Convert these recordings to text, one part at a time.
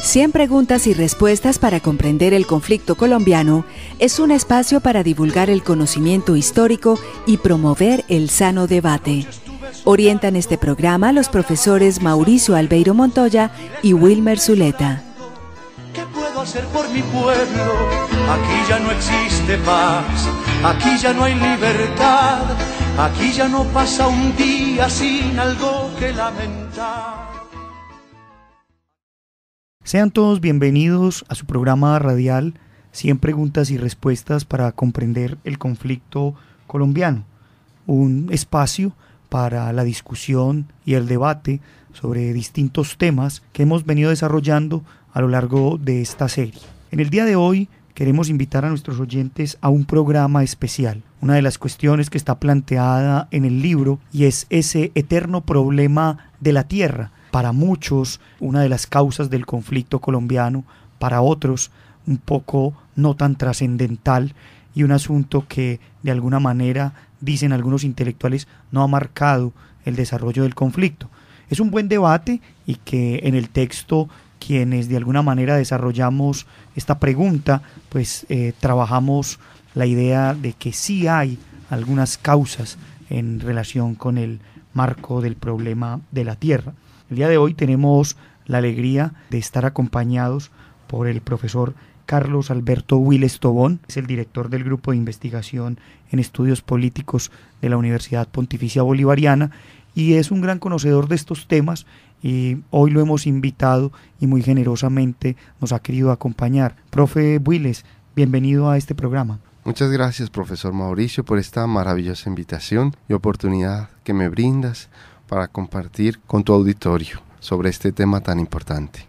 100 preguntas y respuestas para comprender el conflicto colombiano es un espacio para divulgar el conocimiento histórico y promover el sano debate. Orientan este programa los profesores Mauricio Albeiro Montoya y Wilmer Zuleta. ¿Qué puedo hacer por mi pueblo? Aquí ya no existe paz, aquí ya no hay libertad, aquí ya no pasa un día sin algo que lamentar. Sean todos bienvenidos a su programa radial 100 preguntas y respuestas para comprender el conflicto colombiano, un espacio para la discusión y el debate sobre distintos temas que hemos venido desarrollando a lo largo de esta serie. En el día de hoy queremos invitar a nuestros oyentes a un programa especial. Una de las cuestiones que está planteada en el libro y es ese eterno problema de la tierra. Para muchos, una de las causas del conflicto colombiano, para otros, un poco no tan trascendental y un asunto que, de alguna manera, dicen algunos intelectuales, no ha marcado el desarrollo del conflicto. Es un buen debate y que en el texto, quienes de alguna manera desarrollamos esta pregunta, pues trabajamos la idea de que sí hay algunas causas en relación con el marco del problema de la tierra. El día de hoy tenemos la alegría de estar acompañados por el profesor Carlos Alberto Willes Tobón, es el director del Grupo de Investigación en Estudios Políticos de la Universidad Pontificia Bolivariana y es un gran conocedor de estos temas y hoy lo hemos invitado y muy generosamente nos ha querido acompañar. Profe Willes, bienvenido a este programa. Muchas gracias, profesor Mauricio, por esta maravillosa invitación y oportunidad que me brindas para compartir con tu auditorio sobre este tema tan importante.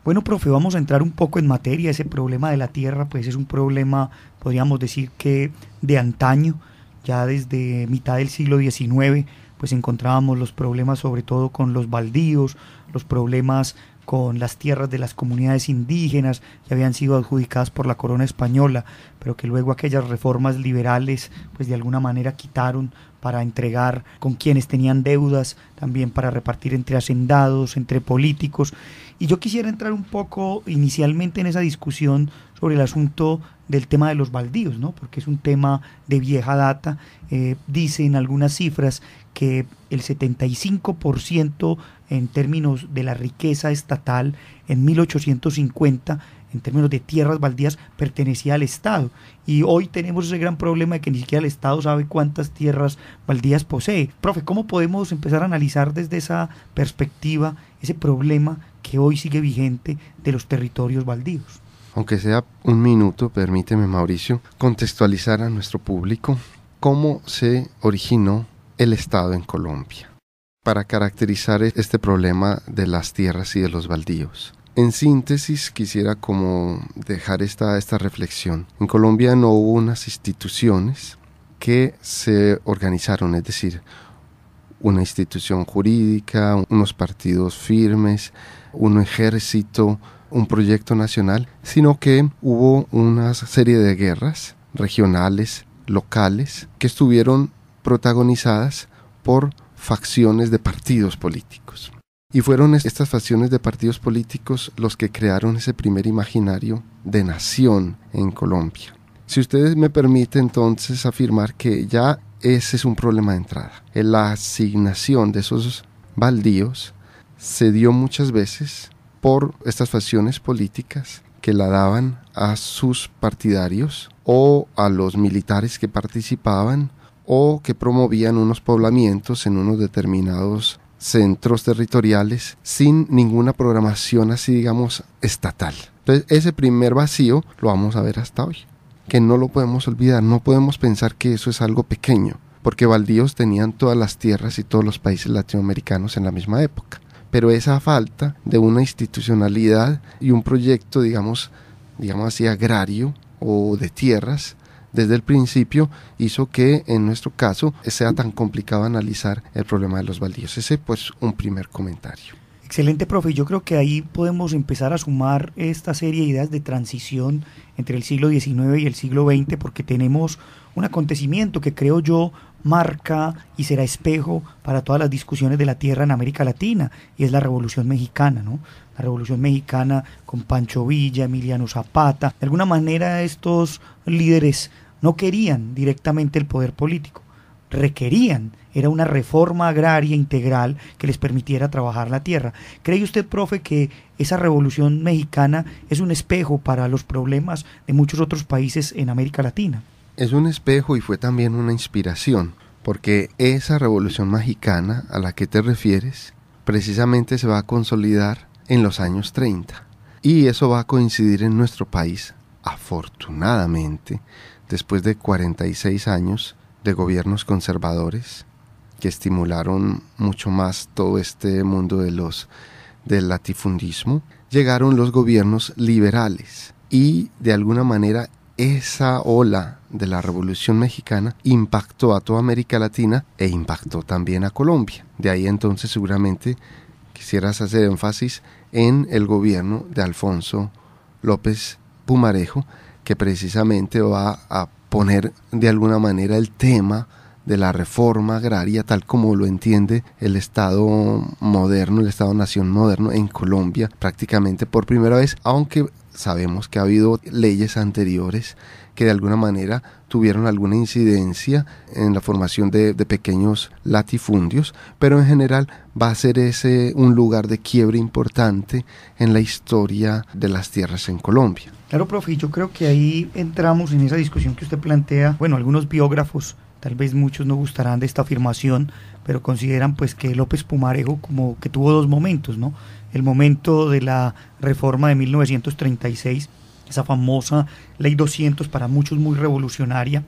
Bueno, profe, vamos a entrar un poco en materia. Ese problema de la tierra, pues es un problema, podríamos decir que de antaño, ya desde mitad del siglo XIX, pues encontrábamos los problemas sobre todo con los baldíos, los problemas con las tierras de las comunidades indígenas que habían sido adjudicadas por la corona española, pero que luego aquellas reformas liberales pues de alguna manera quitaron para entregar con quienes tenían deudas, también para repartir entre hacendados, entre políticos. Y yo quisiera entrar un poco inicialmente en esa discusión sobre el asunto del tema de los baldíos, ¿no? Porque es un tema de vieja data. Dicen algunas cifras que el 75% en términos de la riqueza estatal en 1850, en términos de tierras baldías, pertenecía al Estado. Y hoy tenemos ese gran problema de que ni siquiera el Estado sabe cuántas tierras baldías posee. Profe, ¿cómo podemos empezar a analizar desde esa perspectiva ese problema que hoy sigue vigente de los territorios baldíos? Aunque sea un minuto, permíteme, Mauricio, contextualizar a nuestro público cómo se originó el Estado en Colombia, para caracterizar este problema de las tierras y de los baldíos. En síntesis, quisiera como dejar esta reflexión. En Colombia no hubo unas instituciones que se organizaron, es decir, una institución jurídica, unos partidos firmes, un ejército, un proyecto nacional, sino que hubo una serie de guerras regionales, locales, que estuvieron protagonizadas por facciones de partidos políticos. Y fueron estas facciones de partidos políticos los que crearon ese primer imaginario de nación en Colombia. Si ustedes me permiten entonces afirmar que ya ese es un problema de entrada. La asignación de esos baldíos se dio muchas veces por estas facciones políticas que la daban a sus partidarios o a los militares que participaban o que promovían unos poblamientos en unos determinados centros territoriales sin ninguna programación así, digamos, estatal. Entonces, ese primer vacío lo vamos a ver hasta hoy, que no lo podemos olvidar, no podemos pensar que eso es algo pequeño, porque baldíos tenían todas las tierras y todos los países latinoamericanos en la misma época. Pero esa falta de una institucionalidad y un proyecto, digamos así, agrario o de tierras, desde el principio hizo que en nuestro caso sea tan complicado analizar el problema de los baldíos. Ese pues un primer comentario. Excelente, profe. Yo creo que ahí podemos empezar a sumar esta serie de ideas de transición entre el siglo XIX y el siglo XX, porque tenemos un acontecimiento que creo yo marca y será espejo para todas las discusiones de la tierra en América Latina, y es la Revolución Mexicana, ¿no? La Revolución Mexicana con Pancho Villa, Emiliano Zapata. De alguna manera estos líderes no querían directamente el poder político, requerían, era una reforma agraria integral que les permitiera trabajar la tierra. ¿Cree usted, profe, que esa Revolución Mexicana es un espejo para los problemas de muchos otros países en América Latina? Es un espejo y fue también una inspiración, porque esa Revolución Mexicana a la que te refieres precisamente se va a consolidar en los años 30, y eso va a coincidir en nuestro país, afortunadamente, después de 46 años de gobiernos conservadores que estimularon mucho más todo este mundo del latifundismo. Llegaron los gobiernos liberales y de alguna manera esa ola de la Revolución Mexicana impactó a toda América Latina e impactó también a Colombia. De ahí entonces seguramente quisieras hacer énfasis en el gobierno de Alfonso López Pumarejo, que precisamente va a poner de alguna manera el tema de la reforma agraria tal como lo entiende el Estado moderno, el Estado-nación moderno en Colombia prácticamente por primera vez, aunque sabemos que ha habido leyes anteriores que de alguna manera tuvieron alguna incidencia en la formación de pequeños latifundios, pero en general va a ser ese un lugar de quiebre importante en la historia de las tierras en Colombia. Claro, profe, yo creo que ahí entramos en esa discusión que usted plantea. Bueno, algunos biógrafos, tal vez muchos no gustarán de esta afirmación, pero consideran pues que López Pumarejo como que tuvo dos momentos, ¿no? El momento de la reforma de 1936, esa famosa ley 200, para muchos muy revolucionaria,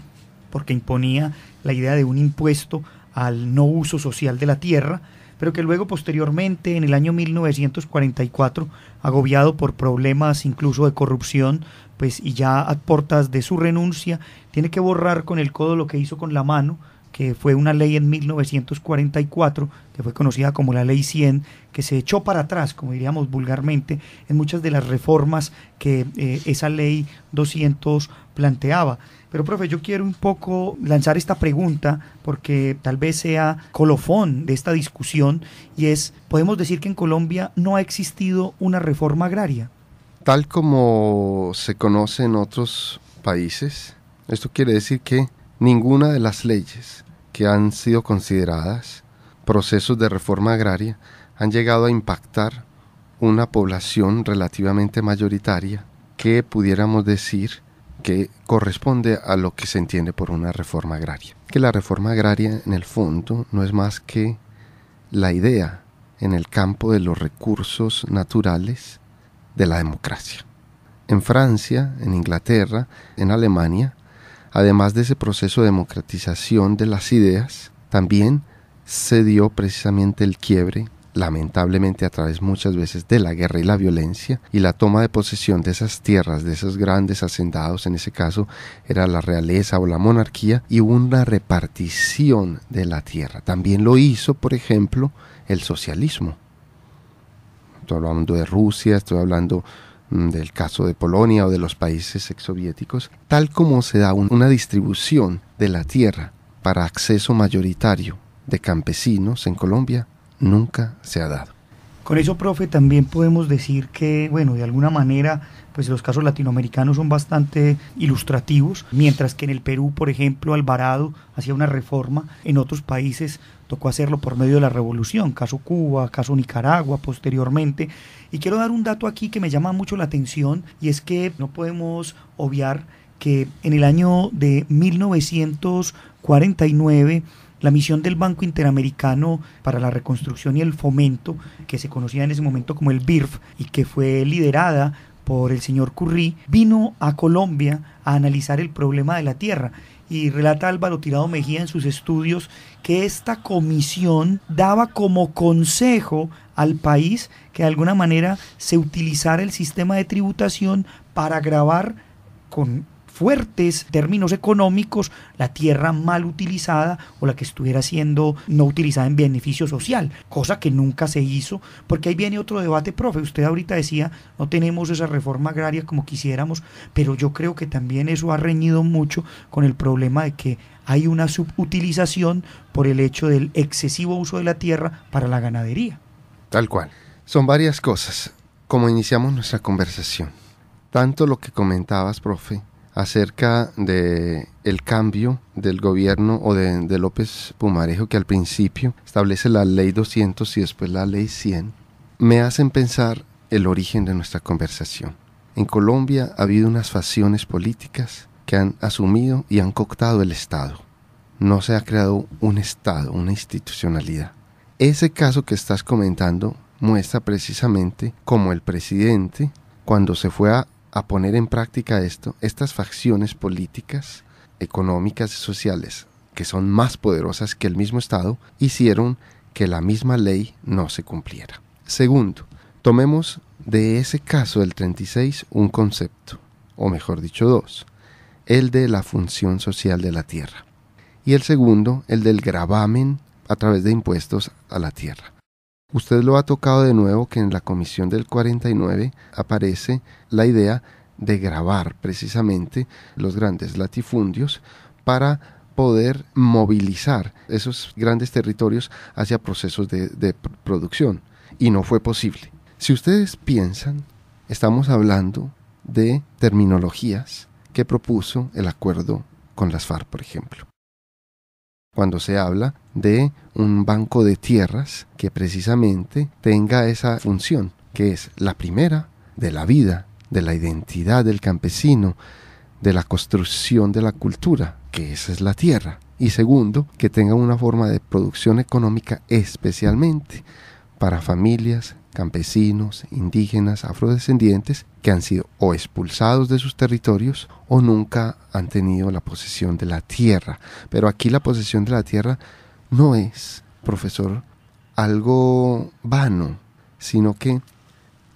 porque imponía la idea de un impuesto al no uso social de la tierra, pero que luego posteriormente en el año 1944, agobiado por problemas incluso de corrupción, pues y ya a portas de su renuncia, tiene que borrar con el codo lo que hizo con la mano, que fue una ley en 1944, que fue conocida como la Ley 100, que se echó para atrás, como diríamos vulgarmente, en muchas de las reformas que esa Ley 200 planteaba. Pero, profe, yo quiero un poco lanzar esta pregunta, porque tal vez sea colofón de esta discusión, y es, ¿podemos decir que en Colombia no ha existido una reforma agraria? Tal como se conoce en otros países, esto quiere decir que ninguna de las leyes que han sido consideradas procesos de reforma agraria han llegado a impactar una población relativamente mayoritaria que pudiéramos decir que corresponde a lo que se entiende por una reforma agraria. Que la reforma agraria en el fondo no es más que la idea en el campo de los recursos naturales de la democracia. En Francia, en Inglaterra, en Alemania, además de ese proceso de democratización de las ideas, también se dio precisamente el quiebre, lamentablemente a través muchas veces de la guerra y la violencia, y la toma de posesión de esas tierras, de esos grandes hacendados, en ese caso era la realeza o la monarquía, y una repartición de la tierra. También lo hizo, por ejemplo, el socialismo. Estoy hablando de Rusia, estoy hablando del caso de Polonia o de los países exsoviéticos, tal como se da una distribución de la tierra para acceso mayoritario de campesinos en Colombia, nunca se ha dado. Con eso, profe, también podemos decir que, bueno, de alguna manera, pues los casos latinoamericanos son bastante ilustrativos, mientras que en el Perú, por ejemplo, Alvarado hacía una reforma, en otros países tocó hacerlo por medio de la revolución, caso Cuba, caso Nicaragua, posteriormente. Y quiero dar un dato aquí que me llama mucho la atención, y es que no podemos obviar que en el año de 1949, la misión del Banco Interamericano para la Reconstrucción y el Fomento, que se conocía en ese momento como el BIRF y que fue liderada por el señor Currí, vino a Colombia a analizar el problema de la tierra. Y relata Álvaro Tirado Mejía en sus estudios que esta comisión daba como consejo al país que de alguna manera se utilizara el sistema de tributación para gravar con fuertes términos económicos la tierra mal utilizada o la que estuviera siendo no utilizada en beneficio social, cosa que nunca se hizo, porque ahí viene otro debate, profe. Usted ahorita decía, no tenemos esa reforma agraria como quisiéramos, pero yo creo que también eso ha reñido mucho con el problema de que hay una subutilización por el hecho del excesivo uso de la tierra para la ganadería. Tal cual. Son varias cosas. Como iniciamos nuestra conversación, tanto lo que comentabas, profe, acerca de el cambio del gobierno o de López Pumarejo, que al principio establece la ley 200 y después la ley 100, me hacen pensar el origen de nuestra conversación. En Colombia ha habido unas facciones políticas que han asumido y han cooptado el Estado. No se ha creado un Estado, una institucionalidad. Ese caso que estás comentando muestra precisamente cómo el presidente, cuando se fue a poner en práctica estas facciones políticas, económicas y sociales, que son más poderosas que el mismo Estado, hicieron que la misma ley no se cumpliera. Segundo, tomemos de ese caso del 36 un concepto, o mejor dicho dos, el de la función social de la tierra, y el segundo, el del gravamen a través de impuestos a la tierra. Usted lo ha tocado de nuevo, que en la comisión del 49 aparece la idea de gravar precisamente los grandes latifundios para poder movilizar esos grandes territorios hacia procesos de producción, y no fue posible. Si ustedes piensan, estamos hablando de terminologías que propuso el acuerdo con las FARC, por ejemplo. Cuando se habla de un banco de tierras que precisamente tenga esa función, que es la primera de la vida, de la identidad del campesino, de la construcción de la cultura, que esa es la tierra, y segundo, que tenga una forma de producción económica especialmente para familias, campesinos, indígenas, afrodescendientes que han sido o expulsados de sus territorios o nunca han tenido la posesión de la tierra. Pero aquí la posesión de la tierra no es, profesor, algo vano, sino que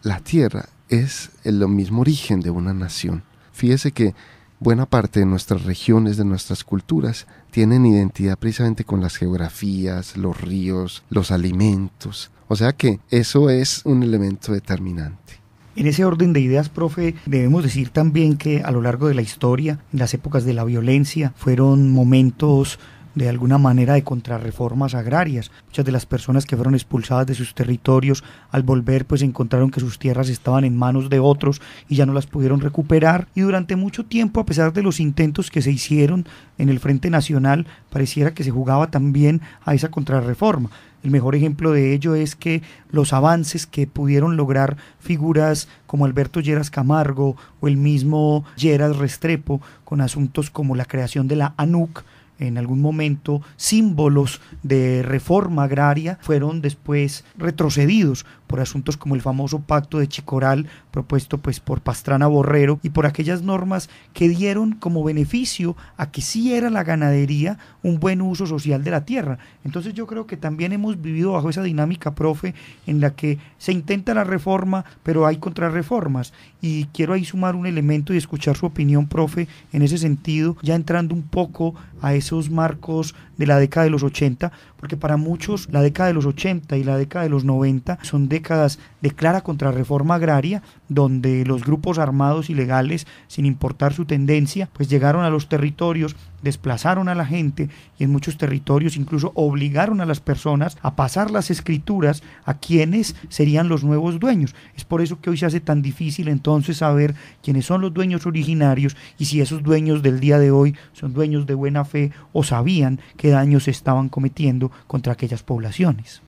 la tierra es el mismo origen de una nación. Fíjese que buena parte de nuestras regiones, de nuestras culturas, tienen identidad precisamente con las geografías, los ríos, los alimentos. O sea que eso es un elemento determinante. En ese orden de ideas, profe, debemos decir también que a lo largo de la historia, en las épocas de la violencia, fueron momentos de alguna manera de contrarreformas agrarias. Muchas de las personas que fueron expulsadas de sus territorios al volver pues encontraron que sus tierras estaban en manos de otros y ya no las pudieron recuperar, y durante mucho tiempo, a pesar de los intentos que se hicieron en el Frente Nacional, pareciera que se jugaba también a esa contrarreforma. El mejor ejemplo de ello es que los avances que pudieron lograr figuras como Alberto Lleras Camargo o el mismo Lleras Restrepo con asuntos como la creación de la ANUC, en algún momento símbolos de reforma agraria, fueron después retrocedidos por asuntos como el famoso Pacto de Chicoral, propuesto pues por Pastrana Borrero, y por aquellas normas que dieron como beneficio a que sí era la ganadería un buen uso social de la tierra. Entonces yo creo que también hemos vivido bajo esa dinámica, profe, en la que se intenta la reforma, pero hay contrarreformas, y quiero ahí sumar un elemento y escuchar su opinión, profe, en ese sentido, ya entrando un poco a esos marcos de la década de los 80, porque para muchos la década de los 80 y la década de los 90 son décadas de clara contrarreforma agraria, donde los grupos armados ilegales, sin importar su tendencia, pues llegaron a los territorios, desplazaron a la gente y en muchos territorios incluso obligaron a las personas a pasar las escrituras a quienes serían los nuevos dueños. Es por eso que hoy se hace tan difícil entonces saber quiénes son los dueños originarios y si esos dueños del día de hoy son dueños de buena fe o sabían qué daños se estaban cometiendo contra aquellas poblaciones.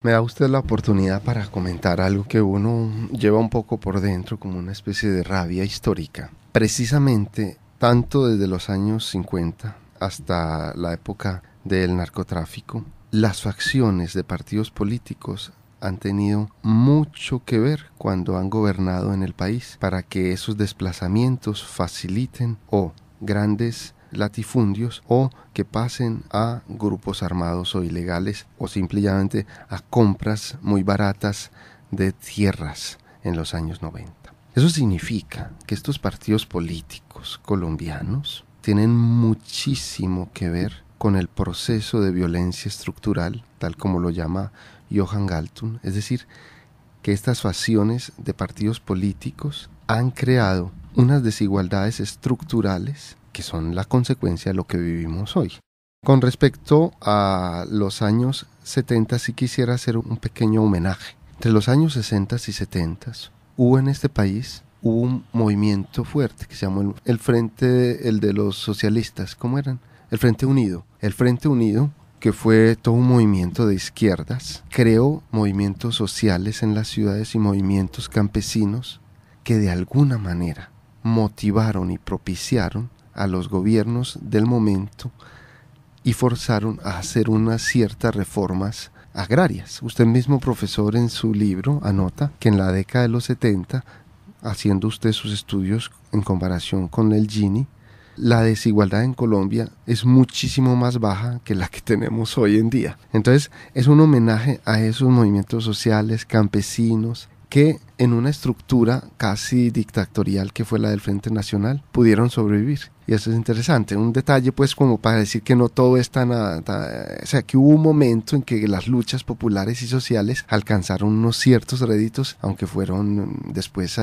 Me da usted la oportunidad para comentar algo que uno lleva un poco por dentro como una especie de rabia histórica. Precisamente, tanto desde los años 50 hasta la época del narcotráfico, las facciones de partidos políticos han tenido mucho que ver cuando han gobernado en el país para que esos desplazamientos faciliten o grandes latifundios o que pasen a grupos armados o ilegales o simplemente a compras muy baratas de tierras en los años 90. Eso significa que estos partidos políticos colombianos tienen muchísimo que ver con el proceso de violencia estructural, tal como lo llama Johan Galtung, es decir, que estas facciones de partidos políticos han creado unas desigualdades estructurales que son la consecuencia de lo que vivimos hoy. Con respecto a los años 70, sí quisiera hacer un pequeño homenaje. Entre los años 60 y 70 hubo en este país un movimiento fuerte que se llamó el Frente, el de los socialistas, ¿cómo eran? El Frente Unido. El Frente Unido, que fue todo un movimiento de izquierdas, creó movimientos sociales en las ciudades y movimientos campesinos que de alguna manera motivaron y propiciaron a los gobiernos del momento y forzaron a hacer unas ciertas reformas agrarias. Usted mismo, profesor, en su libro anota que en la década de los 70, haciendo usted sus estudios en comparación con el Gini, la desigualdad en Colombia es muchísimo más baja que la que tenemos hoy en día. Entonces es un homenaje a esos movimientos sociales, campesinos, que en una estructura casi dictatorial que fue la del Frente Nacional pudieron sobrevivir. Y eso es interesante, un detalle pues como para decir que no todo es o sea, que hubo un momento en que las luchas populares y sociales alcanzaron unos ciertos réditos, aunque fueron después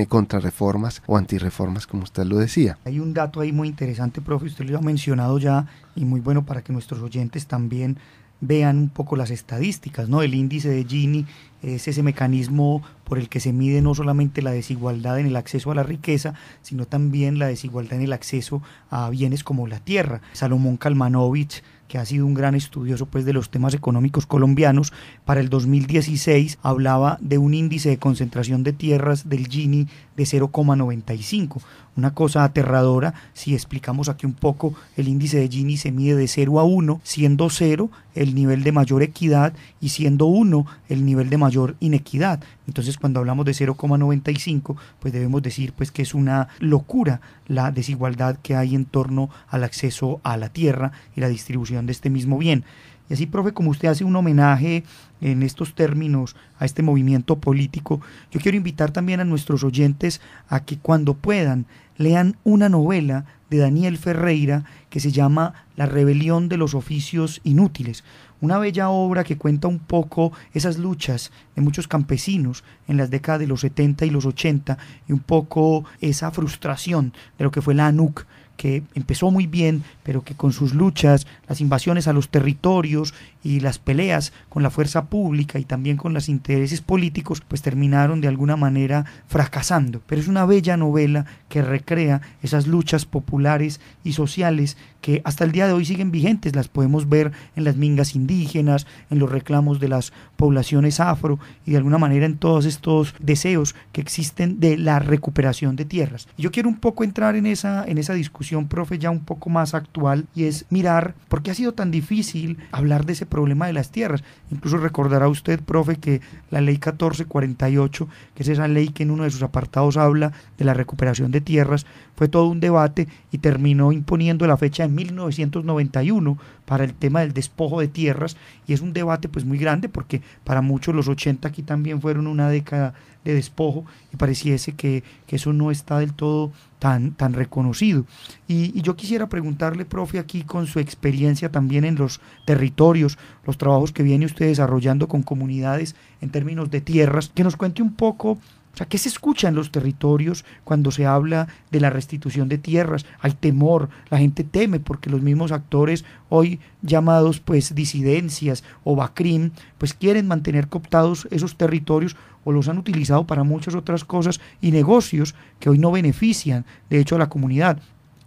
contrarreformas o antirreformas, como usted lo decía. Hay un dato ahí muy interesante, profe, usted lo ha mencionado ya, y muy bueno para que nuestros oyentes también vean un poco las estadísticas, ¿no? El índice de Gini es ese mecanismo por el que se mide no solamente la desigualdad en el acceso a la riqueza, sino también la desigualdad en el acceso a bienes como la tierra. Salomón Kalmanovich, que ha sido un gran estudioso pues de los temas económicos colombianos, para el 2016 hablaba de un índice de concentración de tierras del Gini de 0,95, una cosa aterradora. Si explicamos aquí un poco, el índice de Gini se mide de 0 a 1, siendo 0 el nivel de mayor equidad y siendo 1 el nivel de mayor inequidad. Entonces, cuando hablamos de 0,95, pues debemos decir pues que es una locura la desigualdad que hay en torno al acceso a la tierra y la distribución de este mismo bien. Y así, profe, como usted hace un homenaje en estos términos a este movimiento político, yo quiero invitar también a nuestros oyentes a que cuando puedan lean una novela de Daniel Ferreira que se llama La rebelión de los oficios inútiles, una bella obra que cuenta un poco esas luchas de muchos campesinos en las décadas de los 70 y los 80 y un poco esa frustración de lo que fue la ANUC, que empezó muy bien, pero que con sus luchas, las invasiones a los territorios y las peleas con la fuerza pública y también con los intereses políticos, pues terminaron de alguna manera fracasando. Pero es una bella novela que recrea esas luchas populares y sociales que hasta el día de hoy siguen vigentes. Las podemos ver en las mingas indígenas, en los reclamos de las poblaciones afro y de alguna manera en todos estos deseos que existen de la recuperación de tierras. Y yo quiero un poco entrar en esa discusión, profe, ya un poco más actual, y es mirar por qué ha sido tan difícil hablar de ese problema de las tierras. Incluso recordará usted, profe, que la ley 1448, que es esa ley que en uno de sus apartados habla de la recuperación de tierras, fue todo un debate y terminó imponiendo la fecha de 1991 para el tema del despojo de tierras, y es un debate pues muy grande porque para muchos los 80 aquí también fueron una década de despojo y pareciese que eso no está del todo tan reconocido. Y yo quisiera preguntarle, profe, aquí con su experiencia también en los territorios, los trabajos que viene usted desarrollando con comunidades en términos de tierras, que nos cuente un poco. O sea, ¿qué se escucha en los territorios cuando se habla de la restitución de tierras? Hay temor, la gente teme porque los mismos actores hoy llamados pues disidencias o BACRIM pues quieren mantener cooptados esos territorios o los han utilizado para muchas otras cosas y negocios que hoy no benefician de hecho a la comunidad.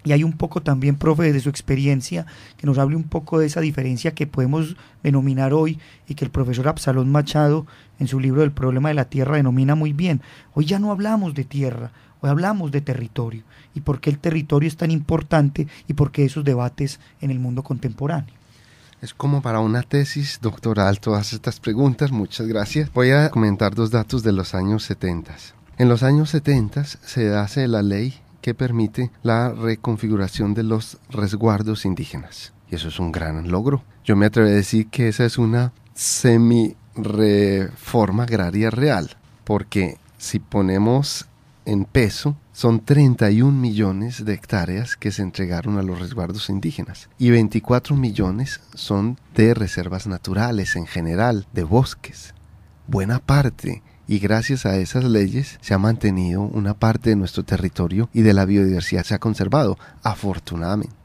Y hay un poco también, profe, desde su experiencia, que nos hable un poco de esa diferencia que podemos denominar hoy y que el profesor Absalón Machado en su libro del problema de la tierra denomina muy bien. Hoy ya no hablamos de tierra, hoy hablamos de territorio. ¿Y por qué el territorio es tan importante y por qué esos debates en el mundo contemporáneo? Es como para una tesis doctoral todas estas preguntas, muchas gracias. Voy a comentar dos datos de los años 70. En los años 70 se hace la ley que permite la reconfiguración de los resguardos indígenas. Y eso es un gran logro. Yo me atrevo a decir que esa es una semi-reforma agraria real, porque si ponemos en peso, son 31 millones de hectáreas que se entregaron a los resguardos indígenas y 24 millones son de reservas naturales en general, de bosques. Buena parte, y gracias a esas leyes se ha mantenido una parte de nuestro territorio y de la biodiversidad se ha conservado, afortunadamente.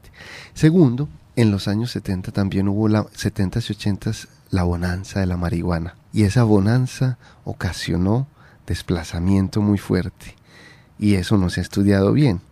Segundo, en los años 70 también hubo 70s y 80s la bonanza de la marihuana y esa bonanza ocasionó desplazamiento muy fuerte. Y eso no se ha estudiado bien,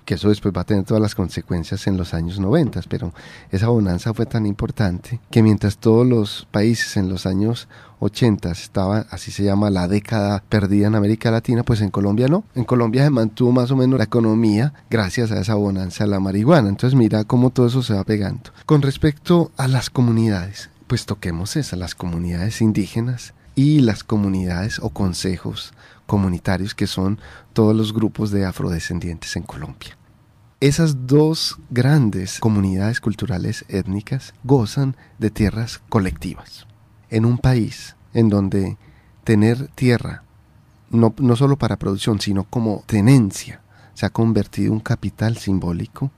que eso después va a tener todas las consecuencias en los años 90, pero esa bonanza fue tan importante que mientras todos los países en los años 80 estaban, así se llama la década perdida en América Latina, pues en Colombia no. En Colombia se mantuvo más o menos la economía gracias a esa bonanza de la marihuana. Entonces mira cómo todo eso se va pegando. Con respecto a las comunidades, pues toquemos las comunidades indígenas y las comunidades o consejos comunitarios que son todos los grupos de afrodescendientes en Colombia. Esas dos grandes comunidades culturales étnicas gozan de tierras colectivas. En un país en donde tener tierra, no solo para producción, sino como tenencia, se ha convertido en un capital simbólico,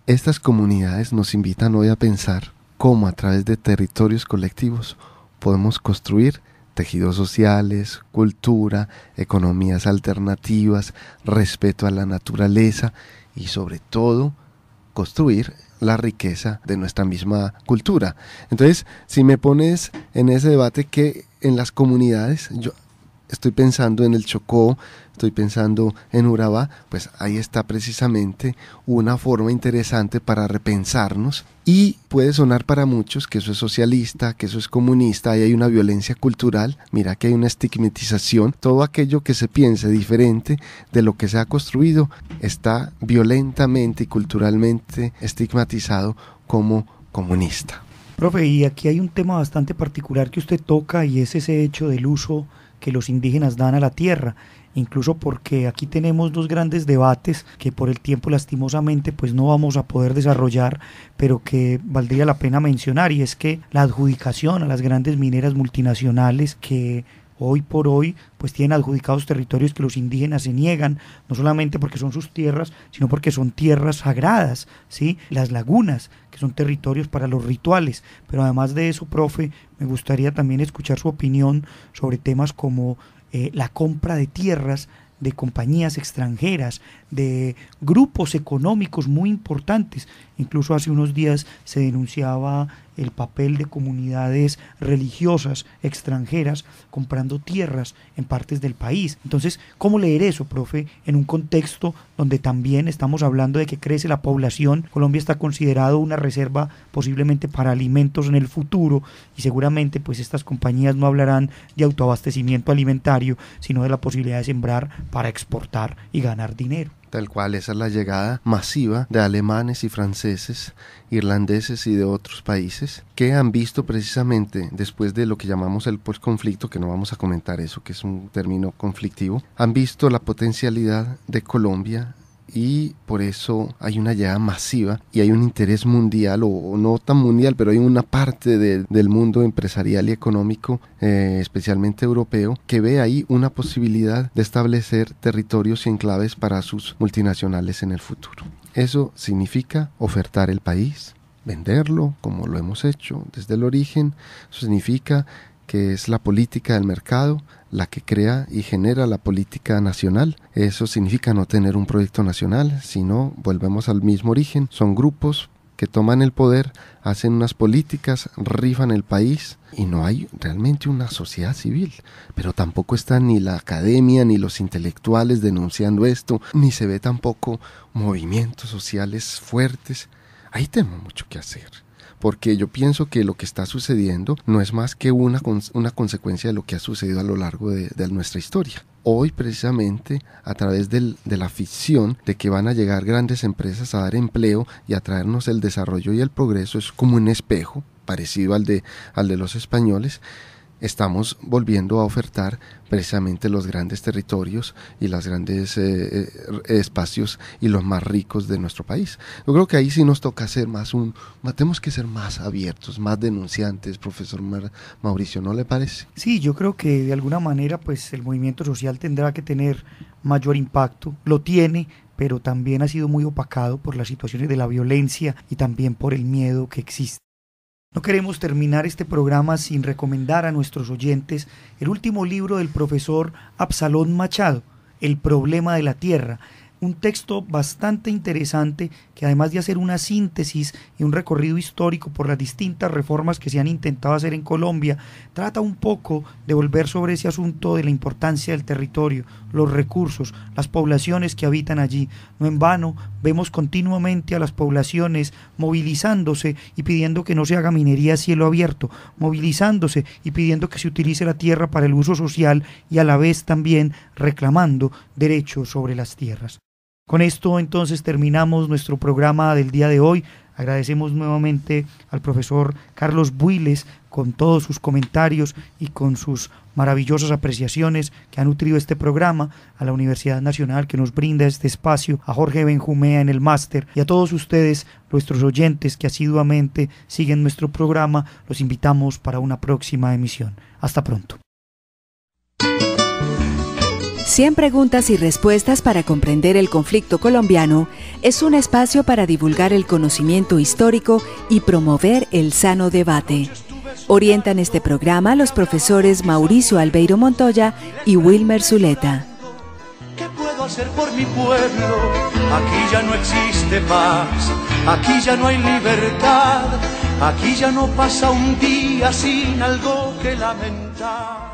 estas comunidades nos invitan hoy a pensar cómo a través de territorios colectivos podemos construir tejidos sociales, cultura, economías alternativas, respeto a la naturaleza y sobre todo construir la riqueza de nuestra misma cultura. Entonces, si me pones en ese debate que en las comunidades, yo estoy pensando en el Chocó, estoy pensando en Urabá, pues ahí está precisamente una forma interesante para repensarnos y puede sonar para muchos que eso es socialista, que eso es comunista, ahí hay una violencia cultural, mira que hay una estigmatización, todo aquello que se piense diferente de lo que se ha construido está violentamente y culturalmente estigmatizado como comunista. Profe, y aquí hay un tema bastante particular que usted toca y es ese hecho del uso que los indígenas dan a la tierra, incluso porque aquí tenemos dos grandes debates que por el tiempo lastimosamente pues no vamos a poder desarrollar, pero que valdría la pena mencionar, y es que la adjudicación a las grandes mineras multinacionales que hoy por hoy pues tienen adjudicados territorios que los indígenas se niegan, no solamente porque son sus tierras, sino porque son tierras sagradas, ¿sí? Las lagunas, que son territorios para los rituales. Pero además de eso, profe, me gustaría también escuchar su opinión sobre temas como la compra de tierras de compañías extranjeras, de grupos económicos muy importantes. Incluso hace unos días se denunciaba el papel de comunidades religiosas extranjeras comprando tierras en partes del país. Entonces, ¿cómo leer eso, profe, en un contexto donde también estamos hablando de que crece la población? Colombia está considerado una reserva posiblemente para alimentos en el futuro y seguramente pues estas compañías no hablarán de autoabastecimiento alimentario, sino de la posibilidad de sembrar para exportar y ganar dinero. Tal cual, esa es la llegada masiva de alemanes y franceses, irlandeses y de otros países que han visto precisamente después de lo que llamamos el postconflicto, que no vamos a comentar eso, que es un término conflictivo, han visto la potencialidad de Colombia y por eso hay una llegada masiva y hay un interés mundial, o no tan mundial, pero hay una parte del mundo empresarial y económico, especialmente europeo, que ve ahí una posibilidad de establecer territorios y enclaves para sus multinacionales en el futuro. Eso significa ofertar el país, venderlo, como lo hemos hecho desde el origen. Eso significa que es la política del mercado la que crea y genera la política nacional. Eso significa no tener un proyecto nacional, sino volvemos al mismo origen. Son grupos que toman el poder, hacen unas políticas, rifan el país y no hay realmente una sociedad civil. Pero tampoco está ni la academia ni los intelectuales denunciando esto, ni se ve tampoco movimientos sociales fuertes. Ahí tenemos mucho que hacer. Porque yo pienso que lo que está sucediendo no es más que una consecuencia de lo que ha sucedido a lo largo de nuestra historia. Hoy precisamente a través de la ficción de que van a llegar grandes empresas a dar empleo y a traernos el desarrollo y el progreso, es como un espejo parecido al de los españoles. estamos volviendo a ofertar precisamente los grandes territorios y los grandes espacios y los más ricos de nuestro país. Yo creo que ahí sí nos toca ser tenemos que ser más abiertos, más denunciantes, profesor Mauricio, ¿no le parece? Sí, yo creo que de alguna manera pues el movimiento social tendrá que tener mayor impacto, lo tiene, pero también ha sido muy opacado por las situaciones de la violencia y también por el miedo que existe. No queremos terminar este programa sin recomendar a nuestros oyentes el último libro del profesor Absalón Machado, El problema de la tierra, un texto bastante interesante que además de hacer una síntesis y un recorrido histórico por las distintas reformas que se han intentado hacer en Colombia, trata un poco de volver sobre ese asunto de la importancia del territorio, los recursos, las poblaciones que habitan allí. No en vano vemos continuamente a las poblaciones movilizándose y pidiendo que no se haga minería a cielo abierto, movilizándose y pidiendo que se utilice la tierra para el uso social y a la vez también reclamando derechos sobre las tierras. Con esto entonces terminamos nuestro programa del día de hoy. Agradecemos nuevamente al profesor Carlos Builes con todos sus comentarios y con sus maravillosas apreciaciones que han nutrido este programa, a la Universidad Nacional que nos brinda este espacio, a Jorge Benjumea en el máster y a todos ustedes, nuestros oyentes que asiduamente siguen nuestro programa. Los invitamos para una próxima emisión. Hasta pronto. 100 preguntas y respuestas para comprender el conflicto colombiano es un espacio para divulgar el conocimiento histórico y promover el sano debate. Orientan este programa los profesores Mauricio Albeiro Montoya y Wilmer Zuleta. ¿Qué puedo hacer por mi pueblo? Aquí ya no existe paz, aquí ya no hay libertad, aquí ya no pasa un día sin algo que lamentar.